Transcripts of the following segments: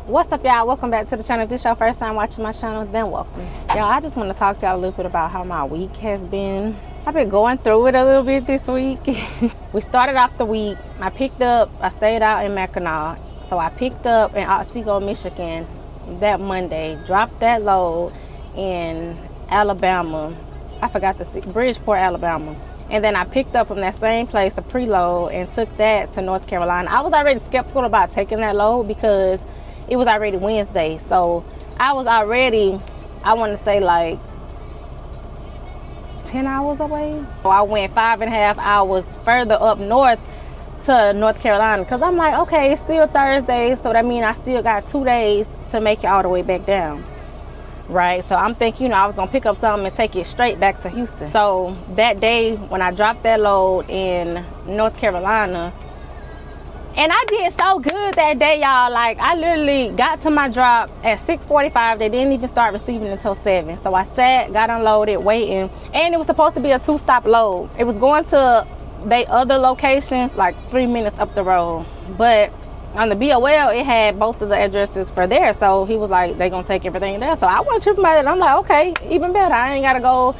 What's up, y'all? Welcome back to the channel. If this is your first time watching my channel, then welcome. Y'all, I just want to talk to y'all a little bit about how my week has been. I've been going through it a little bit this week. We started off the week. I stayed out in Mackinac. So I picked up in Otsego, Michigan that Monday, dropped that load in Alabama. I forgot to see, Bridgeport, Alabama. And then I picked up from that same place a preload and took that to North Carolina. I was already skeptical about taking that load because it was already Wednesday. So I was already, I want to say like 10 hours away. So I went 5.5 hours further up north to North Carolina because I'm like, okay, it's still Thursday. So that means I still got 2 days to make it all the way back down. Right, so I'm thinking, I was gonna pick up something and take it straight back to Houston. So that day when I dropped that load in North Carolina, and I did so good that day, y'all. Like, I literally got to my drop at 6:45. They didn't even start receiving until 7. So I sat, got unloaded, waiting, and it was supposed to be a 2-stop load. It was going to the other location, like 3 minutes up the road, but on the BOL, it had both of the addresses for there. So he was like, they gonna take everything there. So I wasn't tripping about it. I'm like, okay, even better. I ain't gotta go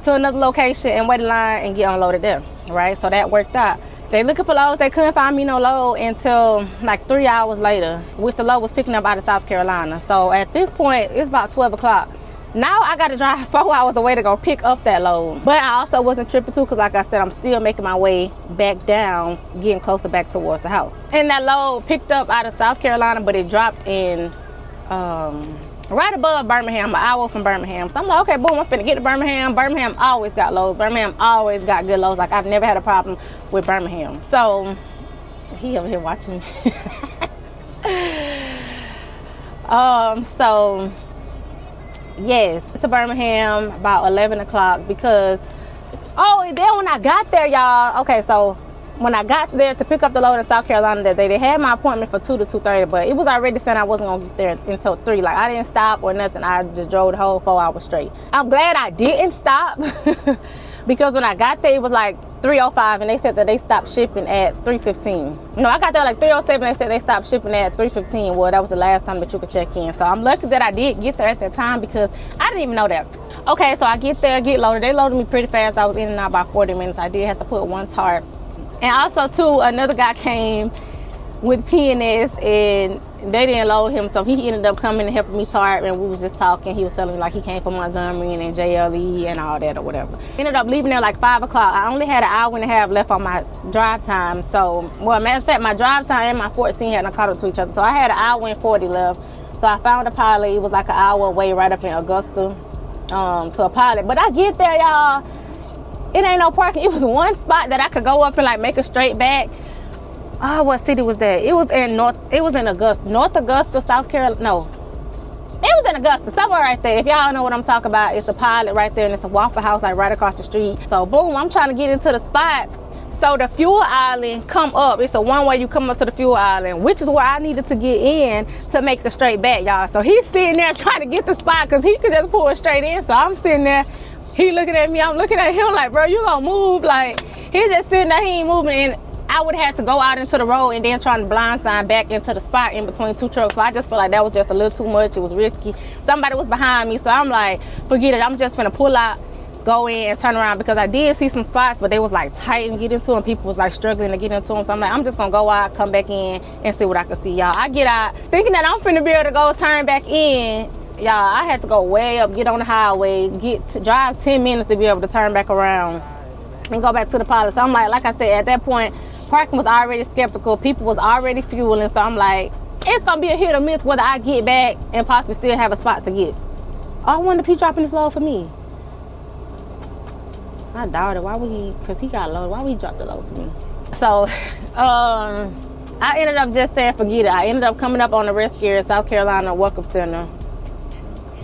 to another location and wait in line and get unloaded there, right? So that worked out. They looking for loads. They couldn't find me no load until like 3 hours later, which the load was picking up out of South Carolina. So at this point, it's about 12 o'clock. Now I gotta drive 4 hours away to go pick up that load. But I also wasn't tripping too, because like I said, I'm still making my way back down, getting closer back towards the house. And that load picked up out of South Carolina, but it dropped in right above Birmingham, an hour from Birmingham. So I'm like, okay, boom, I'm finna get to Birmingham. Birmingham always got loads. Birmingham always got good loads. Like, I've never had a problem with Birmingham. So he over here watching. So yes, to Birmingham about 11 o'clock because, and then when I got there, y'all, okay, so when I got there to pick up the load in South Carolina that day, they had my appointment for 2 to 2:30, but it was already saying I wasn't gonna get there until 3. Like, I didn't stop or nothing. I just drove the whole 4 hours straight. I'm glad I didn't stop because when I got there, it was like 3:05, and they said that they stopped shipping at 3:15. No, I got there like 3:07. They said they stopped shipping at 3:15. Well, that was the last time that you could check in. So I'm lucky that I did get there at that time because I didn't even know that. Okay, so I get there, get loaded. They loaded me pretty fast. I was in and out by 40 minutes. I did have to put one tarp. And also, too, another guy came with PNS, and they didn't load him, so he ended up coming and helping me tarp, and we was just talking. He was telling me, like, he came from Montgomery and JLE and all that or whatever. Ended up leaving there like 5 o'clock. I only had an hour and a half left on my drive time. So, well, matter of fact, my drive time and my 14 hadn't caught up to each other. So I had an hour and 40 left. So I found a pilot. It was like an hour away right up in Augusta to a pilot. But I get there, y'all. It ain't no parking. It was one spot that I could go up and like make a straight back. Oh, what city was that? It was in Augusta, North Augusta, South Carolina. No, it was in Augusta, somewhere right there. If y'all know what I'm talking about, it's a pilot right there, and it's a Waffle House like right across the street. So boom, I'm trying to get into the spot. So the fuel island come up. It's a one-way you come up to the fuel island, which is where I needed to get in to make the straight back, y'all. So he's sitting there trying to get the spot because he could just pull it straight in. So I'm sitting there. He looking at me, I'm looking at him like, bro, you gonna move? Like, he's just sitting there, he ain't moving. And I would have to go out into the road and then trying to blindside back into the spot in between 2 trucks. So I just feel like that was just a little too much. It was risky. Somebody was behind me. So I'm like, forget it. I'm just gonna pull out, go in and turn around, because I did see some spots, but they was like tight and get into them. People was like struggling to get into them. So I'm like, I'm just gonna go out, come back in and see what I can see, y'all. I get out thinking that I'm finna be able to go turn back in. Y'all, I had to go way up, get on the highway, drive 10 minutes to be able to turn back around and go back to the pilot. So I'm like I said, at that point, parking was already skeptical. People was already fueling. So I'm like, it's going to be a hit or miss whether I get back and possibly still have a spot to get. Oh, I wonder if he dropping this load for me. I doubt it. Why would he? Because he got loaded. Why would he drop the load for me? So, I ended up just saying, forget it. I ended up coming up on the Rescue in South Carolina Welcome Center.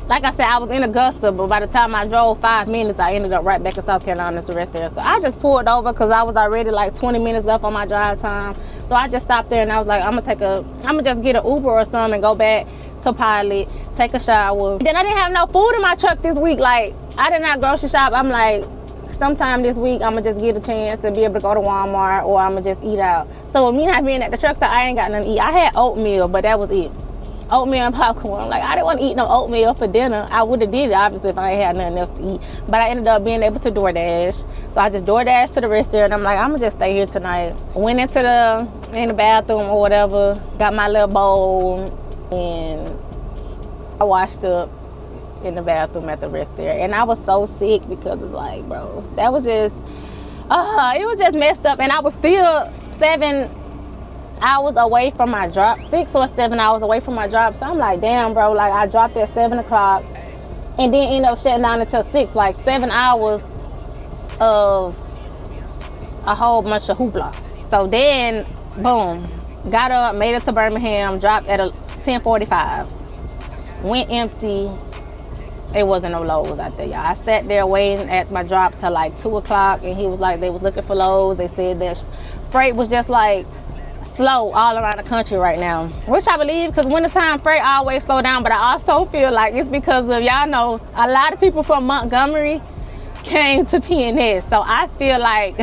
Like I said, I was in Augusta, but by the time I drove 5 minutes, I ended up right back in South Carolina to rest there. So I just pulled over because I was already like 20 minutes left on my drive time. So I just stopped there and I was like, I'm gonna just get an Uber or something and go back to Pilot, take a shower. Then I didn't have no food in my truck this week. Like, I did not grocery shop. I'm like, sometime this week, I'm gonna just get a chance to be able to go to Walmart, or I'm gonna just eat out. So with me not being at the truck stop, I ain't got nothing to eat. I had oatmeal, but that was it. oatmeal and popcorn. Like, I didn't want to eat no oatmeal for dinner. I would have did it, obviously, if I ain't had nothing else to eat. But I ended up being able to DoorDash. So I just DoorDashed to the restaurant. I'm like, I'm going to just stay here tonight. Went into the bathroom or whatever. Got my little bowl. And I washed up in the bathroom at the restaurant. And I was so sick because it's like, bro, that was just, it was just messed up. And I was still 7 hours away from my drop, 6 or 7 hours away from my drop. So I'm like, damn, bro, like I dropped at 7 o'clock and then ended up shutting down until 6, like 7 hours of a whole bunch of hoopla. So then, boom, got up, made it to Birmingham, dropped at 10:45, went empty. It wasn't no lows out there, y'all. I sat there waiting at my drop till like 2 o'clock, and he was like, they was looking for lows. They said that freight was just like slow all around the country right now, which I believe, because wintertime freight always slow down. But I also feel like it's because of, y'all know, a lot of people from Montgomery came to PNS. So I feel like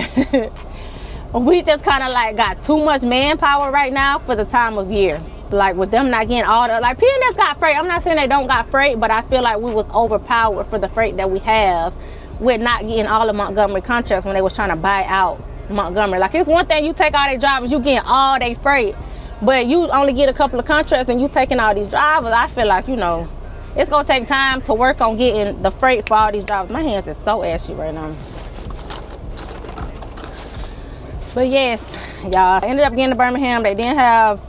we just kind of like got too much manpower right now for the time of year. Like with them not getting all the, like PNS got freight. I'm not saying they don't got freight, but I feel like we was overpowered for the freight that we have with not getting all the Montgomery contracts when they was trying to buy out Montgomery. Like, it's one thing you take all their drivers, you getting all their freight, but you only get a couple of contracts and you taking all these drivers. I feel like, you know, it's gonna take time to work on getting the freight for all these drivers. My hands is so ashy right now. But yes, y'all, I ended up getting to Birmingham. They didn't have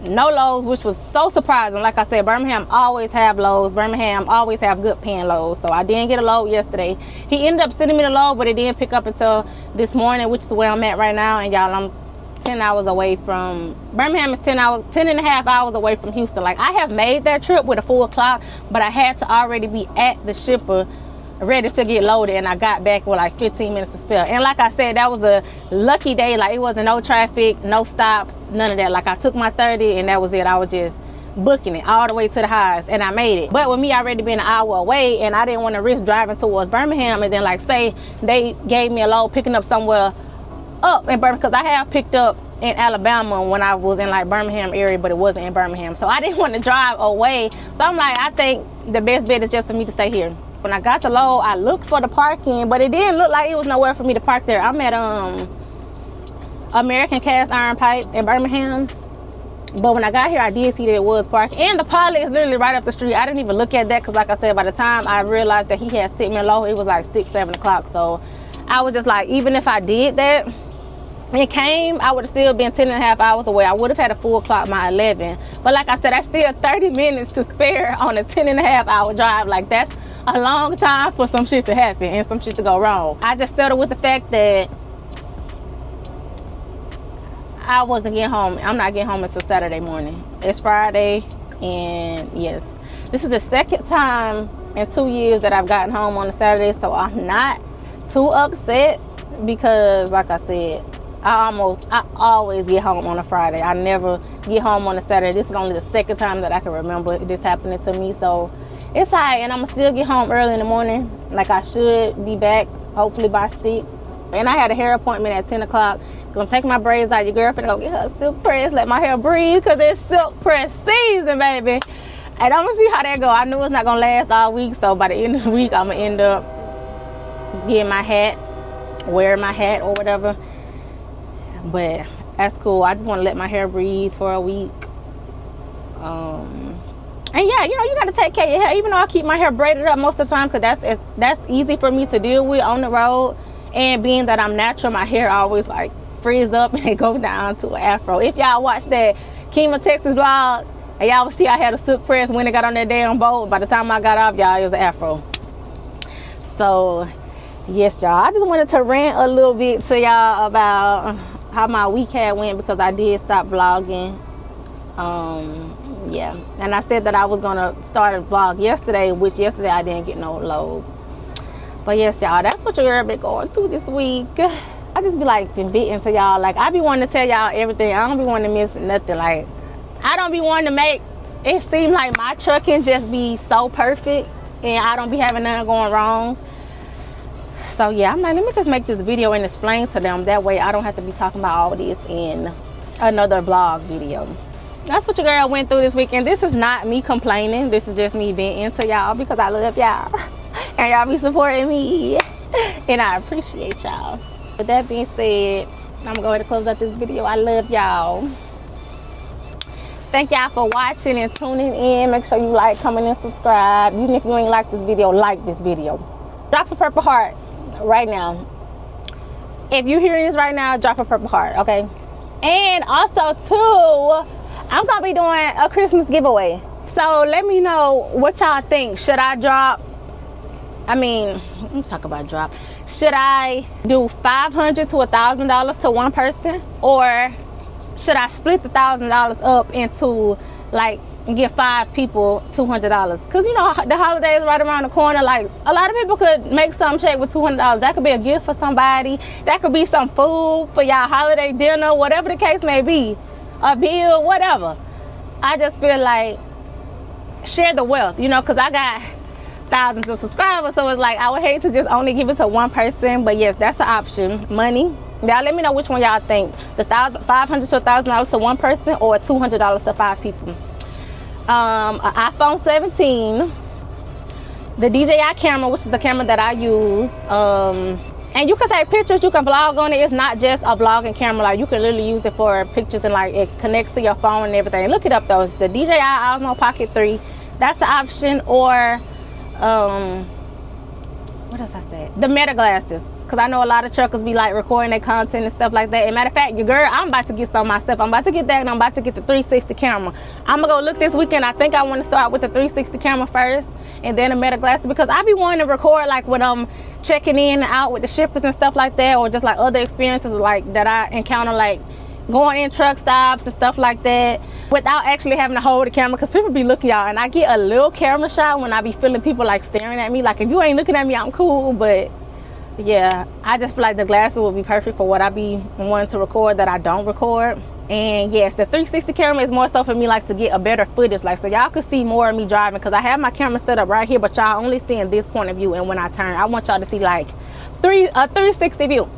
no lows, which was so surprising. Like I said, Birmingham always have lows. Birmingham always have good paying lows. So I didn't get a load yesterday. He ended up sending me the load, but it didn't pick up until this morning, which is where I'm at right now. And y'all, I'm 10 hours away from Birmingham. Is 10 and a half hours away from Houston. Like, I have made that trip with a full clock, but I had to already be at the shipper ready to get loaded, and I got back with like 15 minutes to spare. And like I said, that was a lucky day. Like, it wasn't no traffic, no stops, none of that. Like, I took my 30 and that was it. I was just booking it all the way to the highest, and I made it. But with me already being an hour away, and I didn't want to risk driving towards Birmingham and then, like, say they gave me a load picking up somewhere up in Birmingham, because I have picked up in Alabama when I was in like Birmingham area, but it wasn't in Birmingham. So I didn't want to drive away. So I'm like, I think the best bet is just for me to stay here. When I got the load, I looked for the parking, but it didn't look like it was nowhere for me to park there. I'm at American Cast Iron Pipe in Birmingham. But when I got here, I did see that it was parking. And the pilot is literally right up the street. I didn't even look at that because, like I said, by the time I realized that he had sent me a load, it was like 6, 7 o'clock. So I was just like, even if I did that, it came, I would have still been 10 and a half hours away. I would have had a full clock by 11. But like I said, that's still 30 minutes to spare on a 10 and a half hour drive. Like, that's a long time for some shit to happen and some shit to go wrong. I just settled with the fact that I wasn't getting home. I'm not getting home until Saturday morning. It's Friday, and yes, this is the second time in 2 years that I've gotten home on a Saturday, so I'm not too upset because, like I said, I always get home on a Friday. I never get home on a Saturday. This is only the second time that I can remember this happening to me, so it's all right. And I'm gonna still get home early in the morning. Like, I should be back hopefully by 6. And I had a hair appointment at 10 o'clock. I'm taking my braids out. Your girlfriend go get her silk press, let my hair breathe, because it's silk press season, baby. And I'm gonna see how that go. I knew it's not gonna last all week, so by the end of the week, I'm gonna end up getting my hat, wearing my hat or whatever. But that's cool. I just want to let my hair breathe for a week. And yeah, you know, you got to take care of your hair. Even though I keep my hair braided up most of the time, because that's easy for me to deal with on the road. And being that I'm natural, my hair always like freeze up and it go down to an afro. If y'all watch that Kima, Texas vlog, and y'all will see I had a silk press when it got on that damn boat. By the time I got off, y'all, it was an afro. So yes, y'all, I just wanted to rant a little bit to y'all about how my week had went, because I did stop vlogging. Yeah, and I said that I was gonna start a vlog yesterday, which yesterday I didn't get no loads. But yes, y'all, that's what your girl been going through this week. I just be like been bitten to y'all. Like, I be wanting to tell y'all everything. I don't be wanting to miss nothing. Like, I don't be wanting to make it seem like my trucking just be so perfect and I don't be having nothing going wrong. So yeah, I'm like, let me just make this video and explain to them. That way I don't have to be talking about all this in another vlog video. that's what your girl went through this weekend. This is not me complaining. This is just me being into y'all because I love y'all. And y'all be supporting me. And I appreciate y'all. With that being said, I'm going to go ahead and close out this video. I love y'all. Thank y'all for watching and tuning in. Make sure you like, comment, and subscribe. Even if you ain't like this video, like this video. Drop a purple heart right now. If you're hearing this right now, drop a purple heart, okay? And also, too, I'm going to be doing a Christmas giveaway. So let me know what y'all think. Should I drop? Let's talk about drop. Should I do $500 to $1,000 to one person? Or should I split the $1,000 up into, like, and give 5 people $200? Because, you know, the holidays right around the corner. Like, a lot of people could make some shake with $200. That could be a gift for somebody. That could be some food for y'all holiday dinner, whatever the case may be. A bill, whatever. I just feel like share the wealth, you know, because I got thousands of subscribers. So it's like I would hate to just only give it to one person. But yes, that's an option. Money. Y'all let me know which one y'all think. The $500 to $1,000 to one person, or $200 to 5 people. An iPhone 17, the DJI camera, which is the camera that I use, and you can take pictures, you can vlog on it. It's not just a vlogging camera. Like, you can literally use it for pictures, and like it connects to your phone and everything. Look it up though. It's the DJI Osmo Pocket 3. That's the option. Or what else I said? The Meta glasses, because I know a lot of truckers be like recording their content and stuff like that. And matter of fact, your girl, I'm about to get some myself. I'm about to get that, and I'm about to get the 360 camera. I'm gonna go look this weekend. I think I want to start with the 360 camera first, and then the Meta glasses, because I be wanting to record like when I'm checking in and out with the shippers and stuff like that, or just like other experiences like that I encounter, like going in truck stops and stuff like that, without actually having to hold the camera. Because people be looking, y'all, and I get a little camera shot when I be feeling people like staring at me. Like, if you ain't looking at me, I'm cool. But yeah, I just feel like the glasses would be perfect for what I be wanting to record that I don't record. And yes, the 360 camera is more so for me, like, to get a better footage, like, so y'all could see more of me driving, because I have my camera set up right here, but y'all only seeing this point of view. And when I turn, I want y'all to see like a 360 view.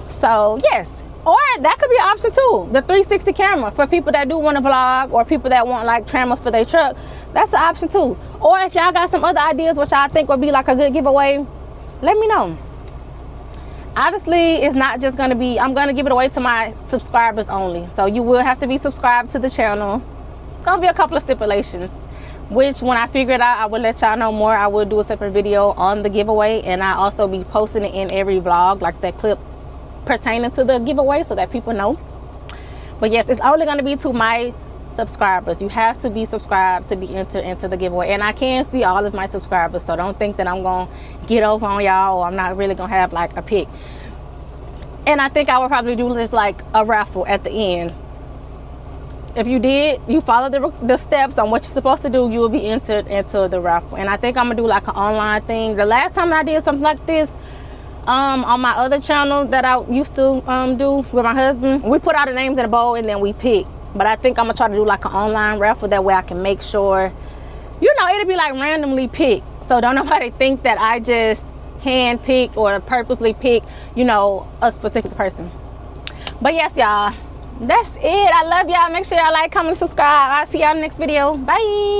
So yes. Or that could be an option too, the 360 camera, for people that do want to vlog, or people that want like cameras for their truck. That's an option too. Or if y'all got some other ideas which I think would be like a good giveaway, let me know. Obviously, it's not just going to be, I'm going to give it away to my subscribers only. So you will have to be subscribed to the channel. Gonna be a couple of stipulations, which when I figure it out, I will let y'all know more. I will do a separate video on the giveaway, and I also be posting it in every vlog, like that clip pertaining to the giveaway, so that people know. But yes, it's only going to be to my subscribers. You have to be subscribed to be entered into the giveaway, and I can see all of my subscribers, so don't think that I'm gonna get over on y'all, or I'm not really gonna have like a pick. And I think I would probably do just like a raffle at the end. If you follow the steps on what you're supposed to do, you will be entered into the raffle. And I think I'm gonna do like an online thing. The last time I did something like this, on my other channel that I used to do with my husband, we put all the names in a bowl and then we pick. But I think I'm gonna try to do like an online raffle, that way I can make sure, you know, it'll be like randomly picked, so don't nobody think that I just hand picked or purposely picked, you know, a specific person. But yes, y'all, that's it. I love y'all. Make sure y'all like, comment, subscribe. I'll see y'all in the next video. Bye.